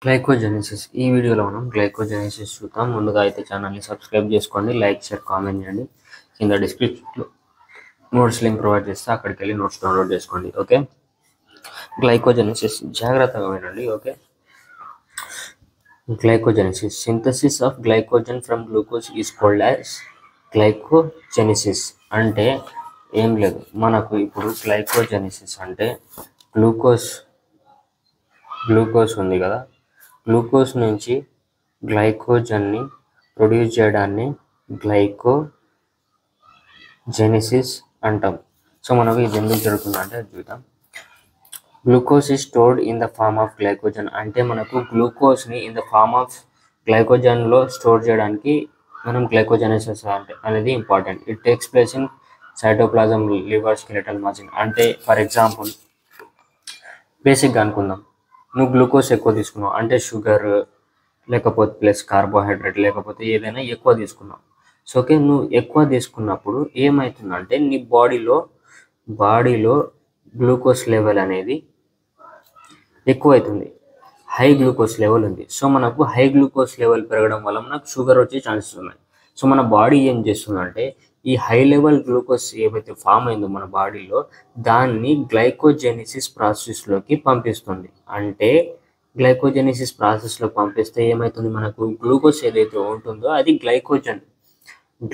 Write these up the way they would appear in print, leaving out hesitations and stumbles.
Glycogenesis ఈ వీడియోలో మనం గ్లైకోజెనిసిస్ చూద్దాం. ముందుగా అయితే ఛానల్ని సబ్స్క్రైబ్ చేసుకోండి, లైక్ షేర్ కామెంట్ చేయండి. కింద డిస్క్రిప్షన్లో నోట్స్ లింక్ ప్రొవైడ్ చేస్తే అక్కడికి వెళ్ళి నోట్స్ డౌన్లోడ్ చేసుకోండి. ఓకే, గ్లైకోజెనిసిస్ జాగ్రత్తగా వినండి. Okay, glycogenesis synthesis of glycogen from glucose is called as glycogenesis. అంటే ఏం లేదు, మనకు ఇప్పుడు గ్లైకోజెనిసిస్ అంటే గ్లూకోజ్ ఉంది కదా, గ్లూకోజ్ నుంచి గ్లైకోజన్ని ప్రొడ్యూస్ చేయడాన్ని గ్లైకోజెనిసిస్ అంటాం. సో మనకు ఇది ఎందుకు జరుగుతుందంటే చూద్దాం. Glucose is stored in the form of glycogen. అంటే మనకు గ్లూకోజ్ని ఇన్ ద ఫార్మ్ ఆఫ్ గ్లైకోజన్లో స్టోర్ చేయడానికి మనం గ్లైకోజెనిసిస్ అనేది important. It takes place in cytoplasm, liver, skeletal muscle. అంటే ఫర్ ఎగ్జాంపుల్ బేసిక్గా అనుకుందాం, నువ్వు గ్లూకోజ్ ఎక్కువ తీసుకున్నావు అంటే షుగర్ లేకపోతే ప్లస్ కార్బోహైడ్రేట్ లేకపోతే ఏదైనా ఎక్కువ తీసుకున్నావు. సో ఓకే, నువ్వు ఎక్కువ తీసుకున్నప్పుడు ఏమవుతుందంటే నీ బాడీలో గ్లూకోజ్ లెవెల్ అనేది ఎక్కువ అవుతుంది, హై గ్లూకోజ్ లెవెల్ ఉంది. సో మనకు హై గ్లూకోజ్ లెవెల్ పెరగడం వల్ల మనకు షుగర్ వచ్చే ఛాన్సెస్ ఉన్నాయి. సో మన బాడీ ఏం చేస్తుందంటే ఈ హై లెవెల్ గ్లూకోజ్ ఏవైతే ఫామ్ అయిందో మన బాడీలో దాన్ని గ్లైకోజెనిసిస్ ప్రాసెస్లోకి పంపిస్తుంది. అంటే గ్లైకోజెనిసిస్ ప్రాసెస్లో పంపిస్తే ఏమవుతుంది, మనకు గ్లూకోజ్ ఏదైతే ఉంటుందో అది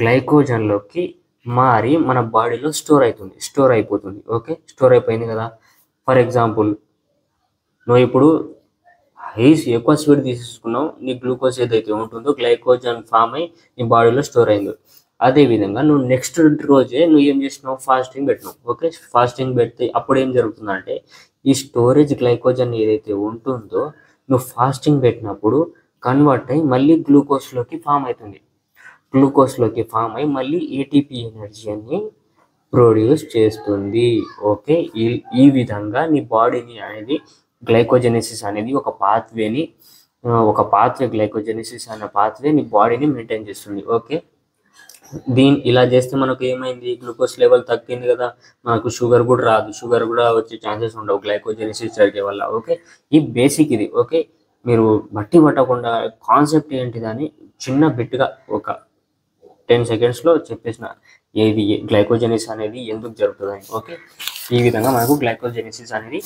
గ్లైకోజన్లోకి మారి మన బాడీలో స్టోర్ అయిపోతుంది. ఓకే, స్టోర్ అయిపోయింది కదా. ఫర్ ఎగ్జాంపుల్ నువ్వు ఇప్పుడు ఎక్కువ స్వీట్ తీసుకున్నావు, నీ గ్లూకోజ్ ఏదైతే ఉంటుందో గ్లైకోజన్ ఫామ్ అయి నీ బాడీలో స్టోర్ అయింది. అదేవిధంగా నువ్వు నెక్స్ట్ రోజే నువ్వు ఏం చేసినావు, ఫాస్టింగ్ పెట్టినావు. ఓకే, ఫాస్టింగ్ పెడితే అప్పుడు ఏం జరుగుతుందంటే ఈ స్టోరేజ్ గ్లైకోజన్ ఏదైతే ఉంటుందో నువ్వు ఫాస్టింగ్ పెట్టినప్పుడు కన్వర్ట్ అయ్యి మళ్ళీ గ్లూకోజ్లోకి ఫామ్ అయి మళ్ళీ ఏటీపీ ఎనర్జీని ప్రొడ్యూస్ చేస్తుంది. ఓకే, ఈ విధంగా నీ బాడీని అనేది గ్లైకోజెనిసిస్ అనేది ఒక పాత్వే గ్లైకోజెనిసిస్ అనే పాత్వే నీ బాడీని మెయింటైన్ చేస్తుంది. ఓకే, ఇలా చేస్తే మనకు ఏమైంది, గ్లూకోజ్ లెవెల్ తగ్గింది కదా, మనకు షుగర్ కూడా రాదు, షుగర్ కూడా వచ్చే ఛాన్సెస్ ఉండవు గ్లైకోజెనిసిస్ జరిగే వల్ల. ఓకే, ఈ బేసిక్ ఇది. ఓకే, మీరు బట్టి పట్టకుండా కాన్సెప్ట్ ఏంటిదని చిన్న బిట్గా ఒక 10 సెకండ్స్లో చెప్పేసిన ఏది గ్లైకోజెనిసిస్ అనేది ఎందుకు జరుగుతుందని. ఓకే, ఈ విధంగా మనకు గ్లైకోజెనిసిస్ అనేది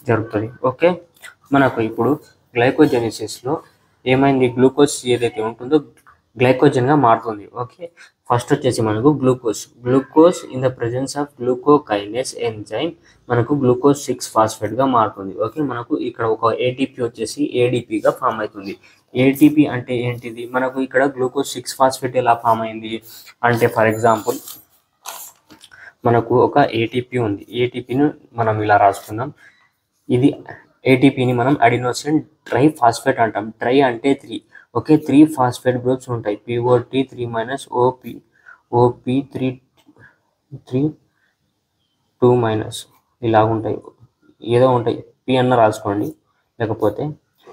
జరుగుతుంది. ఓకే, మనకు ఇప్పుడు గ్లైకోజెనిసిస్లో ఏమైంది, గ్లూకోజ్ ఏదైతే ఉంటుందో గ్లైకోజన్గా మారుతుంది. ఓకే, ఫస్ట్ వచ్చేసి మనకు glucose in the presence of glucokinase enzyme మనకు గ్లూకోజ్ 6-ఫాస్ఫేట్గా మారుతుంది. ఓకే, మనకు ఇక్కడ ఒక ఏటీపీ వచ్చేసి ఏడీపీగా ఫామ్ అవుతుంది. ఏటీపీ అంటే ఏంటిది, మనకు ఇక్కడ గ్లూకోజ్ 6-ఫాస్ఫేట్ ఎలా ఫామ్ అయింది అంటే ఫర్ ఎగ్జాంపుల్ మనకు ఒక ఏటీపీ ఉంది, ఏటీపీని మనం ఇలా రాసుకుందాం. ఇది ఏటీపీని మనం అడినోసిన్ ట్రైఫాస్ఫేట్ అంటాం. ట్రై అంటే 3. ఓకే, 3 ఫాస్ఫేట్ గ్రూప్స్ ఉంటాయి, POT 3- OP 3 2- ఇలా ఉంటాయి, ఏదో ఉంటాయి, పి అన్న రాసుకోండి లేకపోతే.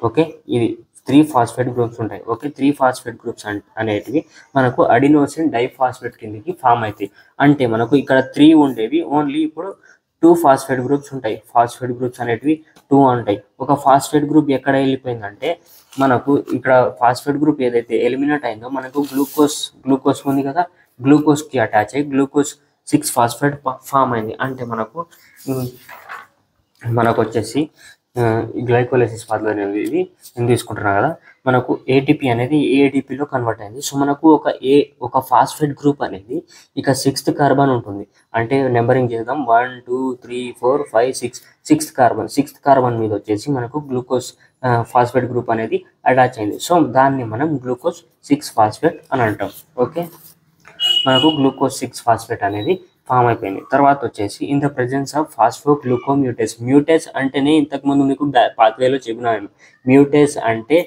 ఓకే, ఇది 3 ఫాస్ఫేట్ గ్రూప్స్ ఉంటాయి. ఓకే, 3 ఫాస్ఫేట్ గ్రూప్స్ అనేటివి మనకు అడినోసిన్ డైఫాస్ఫేట్ కిందకి ఫామ్ అవుతాయి. అంటే మనకు ఇక్కడ 3 ఉండేవి, ఓన్లీ ఇప్పుడు 2 ఫాస్ఫేట్ గ్రూప్స్ ఉంటాయి. ఫాస్ఫేట్ గ్రూప్స్ అనేటివి 2 ఉంటాయి. ఒక ఫాస్ఫేట్ గ్రూప్ ఎక్కడ వెళ్ళిపోయిందంటే మనకు ఇక్కడ ఫాస్ఫేట్ గ్రూప్ ఏదైతే ఎలిమినేట్ అయిందో మనకు గ్లూకోజ్ ఉంది కదా, గ్లూకోజ్కి అటాచ్ అయ్యి గ్లూకోజ్ 6-ఫాస్ఫేట్ ఫామ్ అయింది. అంటే మనకు వచ్చేసి గ్లైకోలైసిస్ పాత్వే అనేది ఇది నేను తీసుకుంటున్నా కదా, మనకు ఏటీపీ అనేది ఏడీపీలో కన్వర్ట్ అయింది. సో మనకు ఒక ఫాస్ఫేట్ గ్రూప్ అనేది ఇక 6th కార్బన్ ఉంటుంది. అంటే నెంబరింగ్ చేద్దాం, 1 2 3 4 5 6 6th కార్బన్ మీద వచ్చేసి మనకు గ్లూకోజ్ ఫాస్ఫేట్ గ్రూప్ అనేది అటాచ్ అయింది. సో దాన్ని మనం గ్లూకోజ్ 6-ఫాస్ఫేట్ అని అంటాం. ఓకే, మనకు గ్లూకోజ్ 6-ఫాస్ఫేట్ అనేది ఫామ్ అయిపోయింది. తర్వాత వచ్చేసి ఇన్ ద ప్రెజెన్స్ ఆఫ్ మ్యూటేస్ అంటేనే ఇంతకుముందు మీకు పాత్వేలో చెప్పినాను, మ్యూటేస్ అంటే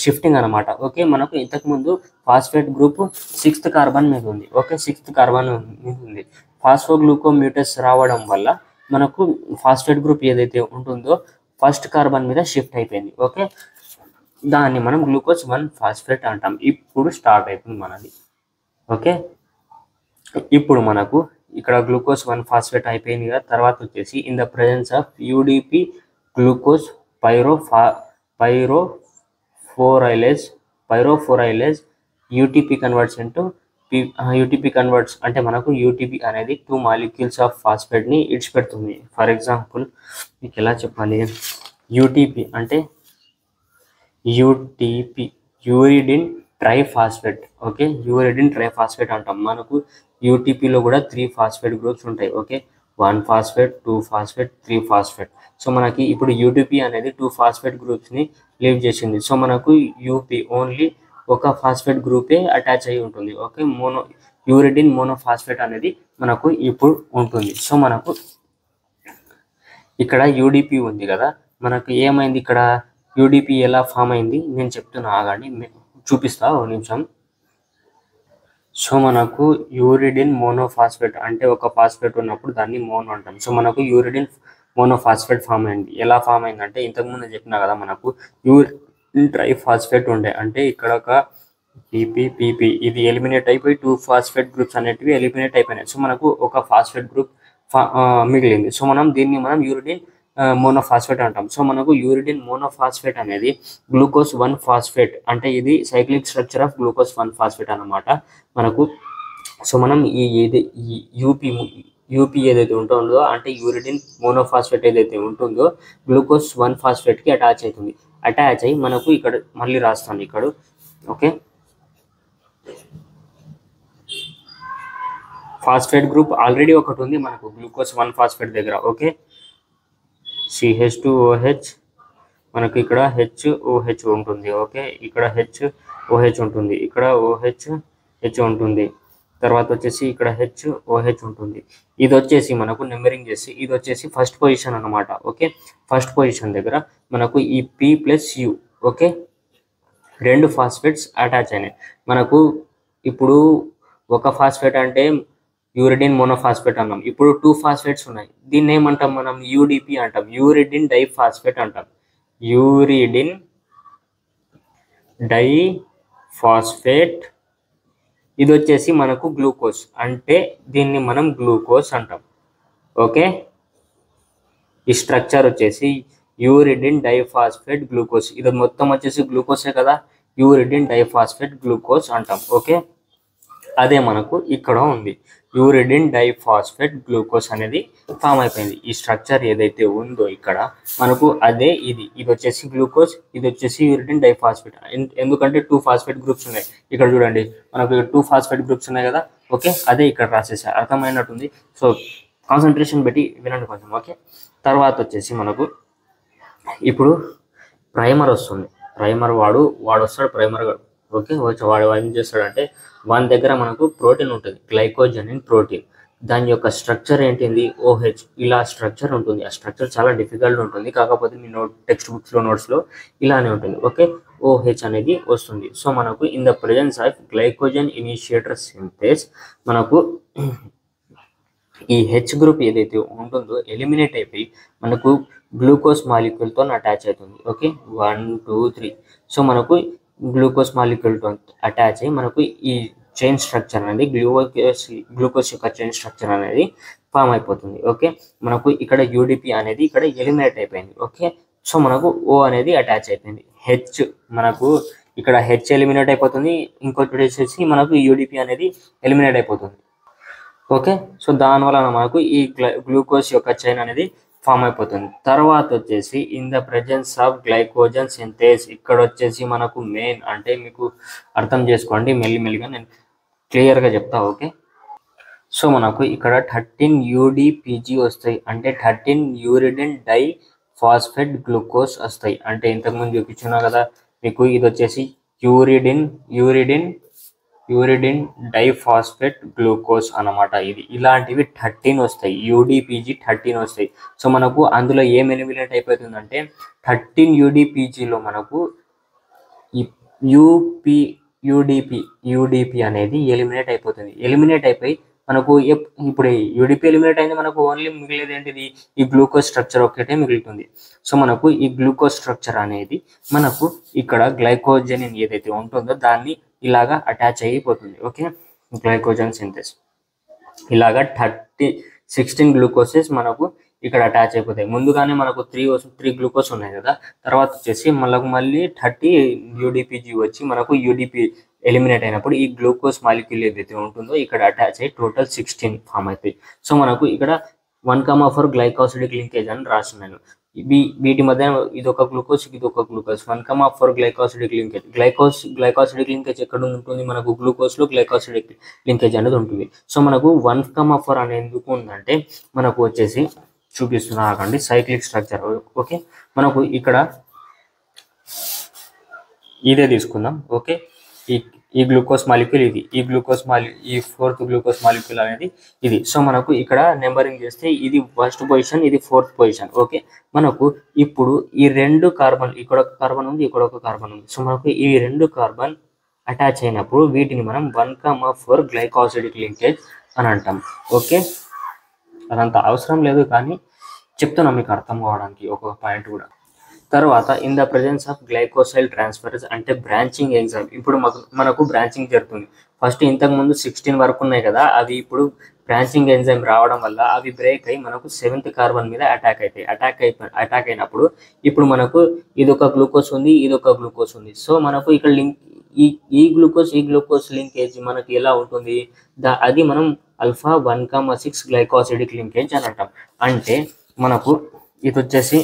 షిఫ్టింగ్ అనమాట. ఓకే, మనకు ఇంతకుముందు ఫాస్ఫేట్ గ్రూప్ 6th కార్బన్ మీద ఉంది. ఓకే, 6th కార్బన్ మీద ఉంది, ఫాస్ఫోగ్లూకోమ్యూటేస్ రావడం వల్ల మనకు ఫాస్ఫేట్ గ్రూప్ ఏదైతే ఉంటుందో 1st కార్బన్ మీద షిఫ్ట్ అయిపోయింది. ఓకే, దాన్ని మనం గ్లూకోజ్ 1-ఫాస్ఫేట్ అంటాం. ఇప్పుడు స్టార్ట్ అయిపోయింది మనది. ఓకే, ఇప్పుడు మనకు ఇక్కడ గ్లూకోజ్ 1-ఫాస్ఫేట్ అయిపోయింది కదా. తర్వాత వచ్చేసి in the presence of UDP glucose pyrophorylase UTP converts into UTP converts అంటే మనకు యూటీపీ అనేది 2 మాలిక్యూల్స్ ఆఫ్ ఫాస్ఫేట్ని ఇడిచిపెడుతుంది. ఫర్ ఎగ్జాంపుల్ మీకు ఎలా చెప్పాలి, యూటీపీ అంటే UTP uridine triphosphate. Okay, uridine triphosphate అంటాం. మనకు యూటీపీలో కూడా 3 ఫాస్ఫేట్ గ్రూప్స్ ఉంటాయి. Okay, 1 phosphate, 2 phosphate, 3 phosphate. So మనకి ఇప్పుడు యూటీపీ అనేది 2 ఫాస్ఫేట్ గ్రూప్స్ని లీవ్ చేసింది. సో మనకు యూపీ ఓన్లీ ఒక ఫాస్ఫేట్ గ్రూపే అటాచ్ అయి ఉంటుంది. ఓకే, యూరిడిన్ మోనోఫాస్ఫేట్ అనేది మనకు ఇప్పుడు ఉంటుంది. సో మనకు ఇక్కడ యూడిపి ఉంది కదా, మనకు ఏమైంది ఇక్కడ యూడిపి ఎలా ఫామ్ అయింది నేను చెప్తున్నా, ఆగండి చూపిస్తా ఒక నిమిషం. సో మనకు యూరిడిన్ మోనోఫాస్ఫేట్ అంటే ఒక ఫాస్ఫేట్ ఉన్నప్పుడు దాన్ని మోనో అంటాం. సో మనకు యూరిడిన్ మోనోఫాస్ఫేట్ ఫామ్ అయింది. ఎలా ఫామ్ అయిందంటే ఇంతకుముందు చెప్పినా కదా, మనకు యూరిడిన్ ట్రైఫాస్ఫేట్ ఉండే, అంటే ఇక్కడ ఒక పీపీ ఇది ఎలిమినేట్ అయిపోయి 2 ఫాస్ఫేట్ గ్రూప్స్ అనేటివి ఎలిమినేట్ అయిపోయినాయి. సో మనకు ఒక ఫాస్ఫేట్ గ్రూప్ మిగిలింది. సో దీన్ని మనం యూరిడిన్ మోనోఫాస్ఫేట్ అంటాం. సో మనకు యూరిడిన్ మోనోఫాస్ఫేట్ అనేది గ్లూకోజ్ 1 ఫాస్ఫేట్, అంటే ఇది cyclic structure of glucose 1 phosphate అన్నమాట మనకు. సో మనం ఈ యూపీ ఏదైతే ఉంటుందో అంటే యూరిడిన్ మోనోఫాస్ఫేట్ ఏదైతే ఉంటుందో గ్లూకోజ్ 1 ఫాస్ఫేట్కి అటాచ్ అవుతుంది. అటాచ్ అయ్యి మనకు ఇక్కడ మళ్ళీ రాస్తాను ఇక్కడ. ఓకే, ఫాస్ఫేట్ గ్రూప్ ఆల్రెడీ ఒకటి ఉంది మనకు గ్లూకోజ్ 1 ఫాస్ఫేట్ దగ్గర. ఓకే, CH2OH మనకు ఇక్కడ HOH ఉంటుంది. ఓకే, ఇక్కడ HOH ఉంటుంది, ఇక్కడ OH ఉంటుంది, తర్వాత వచ్చేసి ఇక్కడ HOH ఉంటుంది. ఇది వచ్చేసి మనకు నెంబరింగ్ చేసి ఇది వచ్చేసి ఫస్ట్ పొజిషన్ అన్నమాట. ఓకే, ఫస్ట్ పొజిషన్ దగ్గర మనకు ఈ P+U ఓకే 2 ఫాస్ఫేట్స్ అటాచ్ అయినాయి. మనకు ఇప్పుడు ఒక ఫాస్ఫేట్ అంటే యూరిడిన్ మోనోఫాస్ఫేట్ అన్నాం, ఇప్పుడు 2 ఫాస్ఫేట్స్ ఉన్నాయి. దీన్ని ఏమంటాం మనం, యూడిపి అంటాం, యూరిడిన్ డైఫాస్ఫేట్ అంటాం. యూరిడిన్ డైఫాస్ఫేట్ ఇది వచ్చేసి మనకు గ్లూకోజ్, అంటే దీన్ని మనం గ్లూకోజ్ అంటాం. ఓకే, ఈ స్ట్రక్చర్ వచ్చేసి యూరిడిన్ డైఫాస్ఫేట్ గ్లూకోజ్, ఇది మొత్తం వచ్చేసి గ్లూకోజే కదా, యూరిడిన్ డైఫాస్ఫేట్ గ్లూకోజ్ అంటాం. ఓకే, అదే మనకు ఇక్కడ ఉంది, యూరిడిన్ డైఫాస్ఫేట్ గ్లూకోజ్ అనేది ఫామ్ అయిపోయింది. ఈ స్ట్రక్చర్ ఏదైతే ఉందో ఇక్కడ మనకు అదే ఇది వచ్చేసి గ్లూకోజ్, ఇది వచ్చేసి యూరిడిన్ డైఫాస్ఫేట్. ఎందుకంటే 2 ఫాస్ఫేట్ గ్రూప్స్ ఉన్నాయి ఇక్కడ చూడండి, మనకు 2 ఫాస్ఫేట్ గ్రూప్స్ ఉన్నాయి కదా. ఓకే, అదే ఇక్కడ రాసేసా, అర్థమైనట్టుంది. సో కాన్సన్ట్రేషన్ పెట్టి వినండి కొంచెం. ఓకే, తర్వాత వచ్చేసి మనకు ఇప్పుడు ప్రైమర్ వస్తుంది. ప్రైమర్ వాడు వస్తాడు ప్రైమర్ గారు. ఓకే, వాడు ఏం చేస్తాడంటే వాని దగ్గర మనకు ప్రోటీన్ ఉంటుంది, గ్లైకోజెనిన్ ప్రోటీన్. దాని యొక్క స్ట్రక్చర్ ఏంటింది, OH ఇలా స్ట్రక్చర్ ఉంటుంది. ఆ స్ట్రక్చర్ చాలా డిఫికల్ట్ ఉంటుంది, కాకపోతే మీ టెక్స్ట్ బుక్స్లో నోట్స్లో ఇలానే ఉంటుంది. ఓకే, OH అనేది వస్తుంది. సో మనకు in the presence of glycogen initiator synthase మనకు ఈ H గ్రూప్ ఏదైతే ఉంటుందో ఎలిమినేట్ అయిపోయి మనకు గ్లూకోజ్ మాలిక్యూల్తో అటాచ్ అవుతుంది. ఓకే, 1 2 3. సో మనకు గ్లూకోజ్ మాలిక్యూల్తో అటాచ్ అయ్యి మనకు ఈ చైన్ స్ట్రక్చర్ అనేది గ్లూకోజ్ యొక్క చైన్ స్ట్రక్చర్ అనేది ఫామ్ అయిపోతుంది. ఓకే, మనకు ఇక్కడ యూడిపి అనేది ఇక్కడ ఎలిమినేట్ అయిపోయింది. ఓకే, సో మనకు O అనేది అటాచ్ అయిపోయింది. మనకు ఇక్కడ H ఎలిమినేట్ అయిపోతుంది, ఇంకొకటి వచ్చేసి మనకు యూడిపి అనేది ఎలిమినేట్ అయిపోతుంది. ఓకే, సో దానివల్ల మనకు ఈ గ్లూకోజ్ యొక్క చైన్ అనేది ఫామ్ అయిపోతుంది. తర్వాత వచ్చేసి in the presence of glycogen synthase, ఇక్కడ వచ్చేసి మనకు మెయిన్ అంటే మీకు అర్థం చేసుకోండి, మెల్లిమెల్లిగా నేను క్లియర్గా చెప్తా. ఓకే, సో మనకు ఇక్కడ 13 UDPG వస్తాయి, అంటే 13 యూరిడిన్ డైఫాస్ఫేట్ గ్లూకోజ్ వస్తాయి. అంటే ఇంతకుముందు చూపించున్నా కదా మీకు, ఇది వచ్చేసి యూరిడిన్ డైఫాస్ఫేట్ గ్లూకోజ్ అన్నమాట. ఇది ఇలాంటివి 13 వస్తాయి, UDPG 13 వస్తాయి. సో మనకు అందులో ఏం ఎలిమినేట్ అయిపోతుందంటే 13 UDPGలో మనకు ఈ యూడిపి అనేది ఎలిమినేట్ అయిపోతుంది. ఎలిమినేట్ అయిపోయి మనకు ఇప్పుడు యూడిపి ఎలిమినేట్ అయింది, మనకు ఓన్లీ మిగిలేదు ఏంటిది, ఈ గ్లూకోజ్ స్ట్రక్చర్ ఒకటే మిగులుతుంది. సో మనకు ఈ గ్లూకోజ్ స్ట్రక్చర్ అనేది మనకు ఇక్కడ గ్లైకోజెనిన్ ఏదైతే ఉంటుందో దాన్ని ఇలాగా అటాచ్ అయిపోతుంది. ఓకే, గ్లైకోజన్ సింథేస్ ఇలాగా 16 గ్లూకోసెస్ మనకు ఇక్కడ అటాచ్ అయిపోతాయి. ముందుగానే మనకు 3 గ్లూకోజ్ ఉన్నాయి కదా, తర్వాత వచ్చేసి మళ్ళీ 30 యూడిపిజి వచ్చి మనకు యూడిపి ఎలిమినేట్ అయినప్పుడు ఈ గ్లూకోజ్ మాలిక్యూల్ ఏదైతే ఉంటుందో ఇక్కడ అటాచ్ అయ్యి టోటల్ 16 ఫామ్ అవుతాయి. సో మనకు ఇక్కడ 1,4 గ్లైకోసిడిక్ లింకేజ్ అని రాస్తున్నాను. వీటి మధ్య ఇది ఒక గ్లూకోజ్, ఇది ఒక glucose. 1,4 glycosidic linkage. Glycosidic linkage ఎక్కడ ఉంటుంది? మనకు గ్లూకోజ్లో గ్లైకోసిడిక్ లింకేజ్ అనేది ఉంటుంది. సో మనకు 1,4 అనేది ఎందుకు ఉందంటే మనకు వచ్చేసి చూపిస్తున్నా సైక్లిక్ స్ట్రక్చర్. ఓకే, మనకు ఇక్కడ ఇదే తీసుకుందాం. ఓకే, ఈ గ్లూకోజ్ మాలిక్యూల్ ఇది, ఈ 4th గ్లూకోజ్ మాలిక్యూల్ అనేది ఇది. సో మనకు ఇక్కడ నెంబరింగ్ చేస్తే ఇది 1st పొజిషన్, ఇది 4th పొజిషన్. ఓకే, మనకు ఇప్పుడు ఈ 2 కార్బన్, ఇక్కడ ఒక కార్బన్ ఉంది, ఇక్కడ ఒక కార్బన్ ఉంది. సో మనకు ఈ 2 కార్బన్ అటాచ్ అయినప్పుడు వీటిని మనం 1,4 గ్లైకోసిడిక్ లింకేజ్ అని అంటాం. ఓకే, అదంతా అవసరం లేదు కానీ చెప్తున్నా మీకు అర్థం కావడానికి ఒక పాయింట్ కూడా. తర్వాత in the presence of glycosyl transferase అంటే బ్రాంచింగ్ ఎంజైమ్. ఇప్పుడు మనకు బ్రాంచింగ్ జరుగుతుంది. ఫస్ట్ ఇంతకుముందు 16 వరకు ఉన్నాయి కదా, అవి ఇప్పుడు బ్రాంచింగ్ ఎంజైమ్ రావడం వల్ల అవి బ్రేక్ అయ్యి మనకు 7th కార్బన్ మీద అటాక్ అవుతాయి. అటాక్ అయినప్పుడు ఇప్పుడు మనకు ఇదొక గ్లూకోజ్ ఉంది, ఇదొక గ్లూకోజ్ ఉంది. సో మనకు ఇక్కడ ఈ గ్లూకోజ్ లింకేజ్ మనకి ఎలా ఉంటుంది? అది మనం ఆల్ఫా 1,6 గ్లైకోసిడిక్ లింకేజ్ అని అంటాం. అంటే మనకు ఇది వచ్చేసి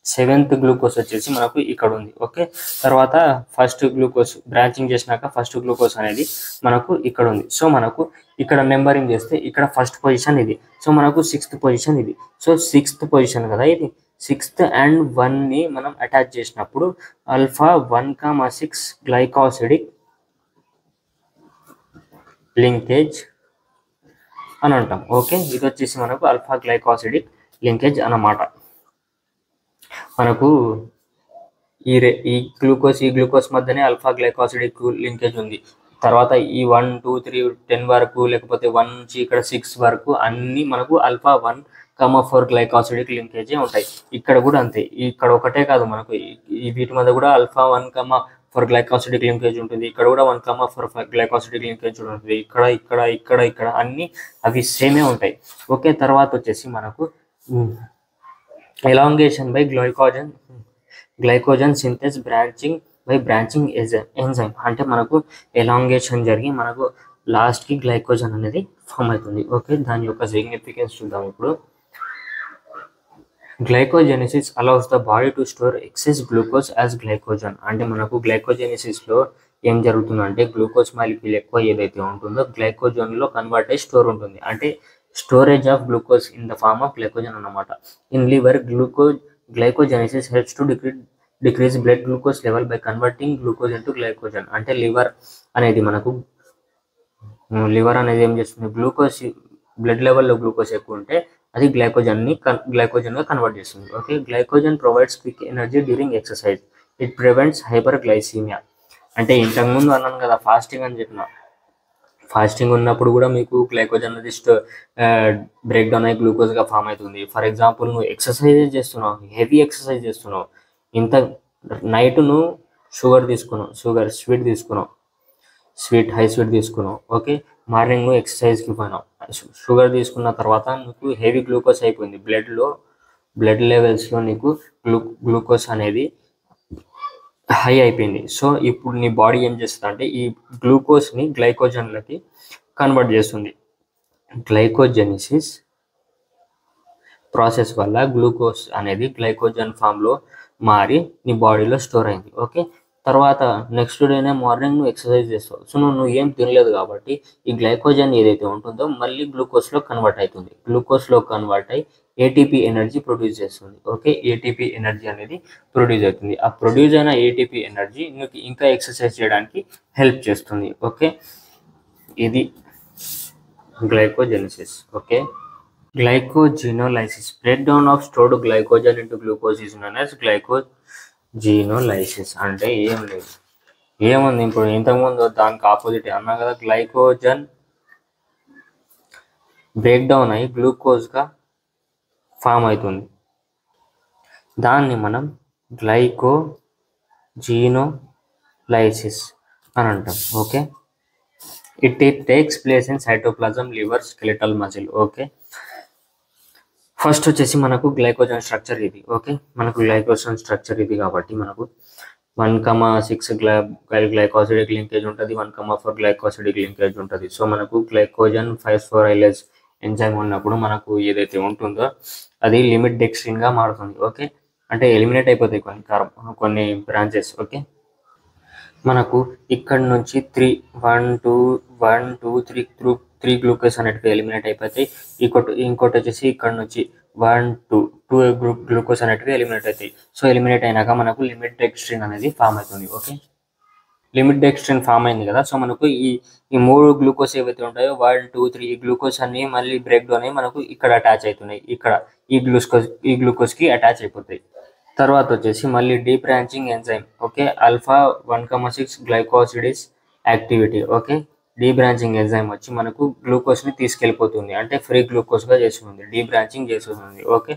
7th గ్లూకోజ్ వచ్చేసి మనకు ఇక్కడ ఉంది. ఓకే, తర్వాత ఫస్ట్ గ్లూకోజ్ బ్రాంచింగ్ చేసినాక ఫస్ట్ గ్లూకోజ్ అనేది మనకు ఇక్కడ ఉంది. సో మనకు ఇక్కడ నెంబరింగ్ చేస్తే ఇక్కడ ఫస్ట్ పొజిషన్ ఇది, సో మనకు 6th పొజిషన్ ఇది. సో 6th పొజిషన్ కదా ఇది, 6th and 1ని మనం అటాచ్ చేసినప్పుడు ఆల్ఫా 1,6 గ్లైకోసిడిక్ లింకేజ్ అని అంటాం. ఓకే, ఇది వచ్చేసి మనకు ఆల్ఫా గ్లైకోసిడిక్ లింకేజ్ అన్నమాట. మనకు ఈ గ్లూకోజ్ మధ్యనే ఆల్ఫా గ్లైకోసిడిక్ లింకేజ్ ఉంది. తర్వాత ఈ 1, 2, 3, 10 వరకు, లేకపోతే 1 నుంచి ఇక్కడ 6 వరకు అన్ని మనకు ఆల్ఫా 1,4 గ్లైకోసిడిక్ లింకేజే ఉంటాయి. ఇక్కడ కూడా అంతే, ఇక్కడ ఒకటే కాదు మనకు వీటి మధ్య కూడా ఆల్ఫా 1,4 గ్లైకోసిడిక్ లింకేజ్ ఉంటుంది. ఇక్కడ కూడా 1,4 గ్లైకోసిడిక్ లింకేజ్ ఉంటుంది. ఇక్కడ అన్ని అవి సేమే ఉంటాయి. ఓకే, తర్వాత వచ్చేసి మనకు elongation by glycogen synthesis branching enzyme అంటే మనకు ఎలాంగేషన్ జరిగి మనకు లాస్ట్కి గ్లైకోజన్ అనేది ఫామ్ అవుతుంది. ఓకే, దాని యొక్క సిగ్నిఫికెన్స్ చూద్దాం ఇప్పుడు. Glycogenesis allows the body to store excess glucose as glycogen. అంటే మనకు గ్లైకోజెనిసిస్లో ఏం జరుగుతుందంటే గ్లూకోజ్ మాలిక్యూల్ ఎక్కువ ఏదైతే ఉంటుందో గ్లైకోజన్లో కన్వర్ట్ అయ్యి స్టోర్ ఉంటుంది. అంటే storage of glucose in the form of glycogen అన్నమాట. In liver glycogenesis helps to decrease blood glucose level by converting glucose into glycogen. అంటే లివర్ అనేది ఏం చేస్తుంది? బ్లడ్ లెవెల్లో గ్లూకోజ్ ఎక్కువ ఉంటే అది గ్లైకోజన్గా కన్వర్ట్ చేస్తుంది. Okay, glycogen provides quick energy during exercise. It prevents hyperglycaemia. అంటే ఇంతకుముందు అన్నాను కదా ఫాస్టింగ్ అని చెప్పిన, ఫాస్టింగ్ ఉన్నప్పుడు కూడా మీకు గ్లైకోజన్ అనేది బ్రేక్ డౌన్ అయ్యి గ్లూకోజ్గా ఫామ్ అవుతుంది. ఫర్ ఎగ్జాంపుల్ నువ్వు ఎక్సర్సైజ్ చేస్తున్నావు, హెవీ ఎక్సర్సైజ్ చేస్తున్నావు, నైట్ నువ్వు హై స్వీట్ తీసుకున్నావు. ఓకే, మార్నింగ్ నువ్వు ఎక్సర్సైజ్కి పోయినావు, షుగర్ తీసుకున్న తర్వాత నీకు హెవీ గ్లూకోజ్ అయిపోయింది, బ్లడ్ లెవెల్స్లో నీకు గ్లూకోజ్ అనేది హై అయిపోయింది. సో ఇప్పుడు నీ బాడీ ఏం చేస్తుంది అంటే ఈ గ్లూకోజ్ని గ్లైకోజన్లకి కన్వర్ట్ చేస్తుంది. గ్లైకోజెనిసిస్ ప్రాసెస్ వల్ల గ్లూకోజ్ అనేది గ్లైకోజన్ ఫామ్లో మారి నీ బాడీలో స్టోర్ అయింది. ఓకే, తర్వాత నెక్స్ట్ డేనే మార్నింగ్ నువ్వు ఎక్సర్సైజ్ చేస్తావు. సో నువ్వు ఏం తినలేదు కాబట్టి ఈ గ్లైకోజన్ ఏదైతే ఉంటుందో మళ్ళీ గ్లూకోజ్లో కన్వర్ట్ అవుతుంది. గ్లూకోజ్లో కన్వర్ట్ అయ్యి ఏటీపీ ఎనర్జీ ప్రొడ్యూస్ చేస్తుంది. ఓకే, ఏటీపీ ఎనర్జీ అనేది ప్రొడ్యూస్ అవుతుంది. ఆ ప్రొడ్యూస్ అయిన ఏటీపీ ఎనర్జీ నీకు ఇంకా ఎక్సర్సైజ్ చేయడానికి హెల్ప్ చేస్తుంది. ఓకే, ఇది glycogenesis. Okay, glycogenolysis break down of stored glycogen into glucose is known as glycogenolysis. అంటే ఏముంది ఇప్పుడు ఇంతకుముందు దానికి ఆపోజిట్ అన్నా కదా, గ్లైకోజన్ బ్రేక్ డౌన్ అయ్యి గ్లూకోజ్గా ఫామ్ అవుతుంది. దాన్ని మనం గ్లైకోజినోలైసిస్ అని అంటాం. Okay, it takes place in cytoplasm, liver, skeletal muscle. Okay, first వచ్చేసి మనకు గ్లైకోజన్ స్ట్రక్చర్ ఇది. ఓకే, మనకు గ్లైకోజన్ స్ట్రక్చర్ ఇది కాబట్టి మనకు 1,6 గ్లైకోసిడిక్ లింకేజ్ ఉంటుంది, 1,4 గ్లైకోసిడిక్ లింకేజ్ ఉంటుంది. సో మనకు గ్లైకోజన్ 5,4-ఐలేజ్ ఎంజైమ్ ఉన్నప్పుడు మనకు ఏదైతే ఉంటుందో అది లిమిట్ డెక్స్ట్రిన్గా మారుతుంది. ఓకే, అంటే ఎలిమినేట్ అయిపోతాయి కొన్ని బ్రాంచెస్. ఓకే, మనకు ఇక్కడ నుంచి 3 గ్లూకోజ్ అనేటివి ఎలిమినేట్ అయిపోతాయి. ఇంకోటి వచ్చేసి ఇక్కడ నుంచి 2 గ్లూకోజ్ అనేటివి ఎలిమినేట్ అవుతాయి. సో ఎలిమినేట్ అయినాక మనకు లిమిట్ డెక్స్ట్రిన్ అనేది ఫామ్ అవుతుంది. ఓకే, లిమిట్ డెక్స్ట్రిన్ ఫామ్ అయింది కదా. సో మనకు ఈ 3 గ్లూకోజ్ ఏవైతే ఉంటాయో 1, 2, 3 ఈ గ్లూకోజ్ అన్ని మళ్ళీ బ్రేక్ డౌన్ అయ్యి మనకు ఇక్కడ అటాచ్ అవుతున్నాయి. ఇక్కడ ఈ గ్లూకోజ్కి అటాచ్ అయిపోతాయి. తర్వాత వచ్చేసి మళ్ళీ debranching enzyme. Okay, alpha 1,6 glycosidase activity. Okay, debranching enzyme వచ్చి మనకు గ్లూకోజ్ని తీసుకెళ్ళిపోతుంది, అంటే ఫ్రీ గ్లూకోజ్గా చేస్తుంది, డీ బ్రాంచింగ్ చేస్తుంది. Okay,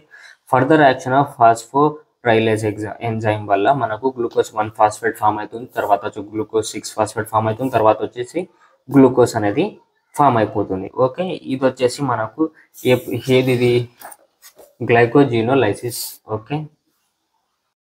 further action of phosphorylase enzyme వల్ల మనకు గ్లూకోజ్ 1 ఫాస్ఫేట్ ఫామ్ అవుతుంది, తర్వాత వచ్చి గ్లూకోజ్ 6 ఫాస్ఫేట్ ఫామ్ అవుతుంది, తర్వాత వచ్చేసి గ్లూకోజ్ అనేది ఫామ్ అయిపోతుంది. ఓకే, ఇది వచ్చేసి మనకు ఏది గ్లైకోజినోలైసిస్. ఓకే.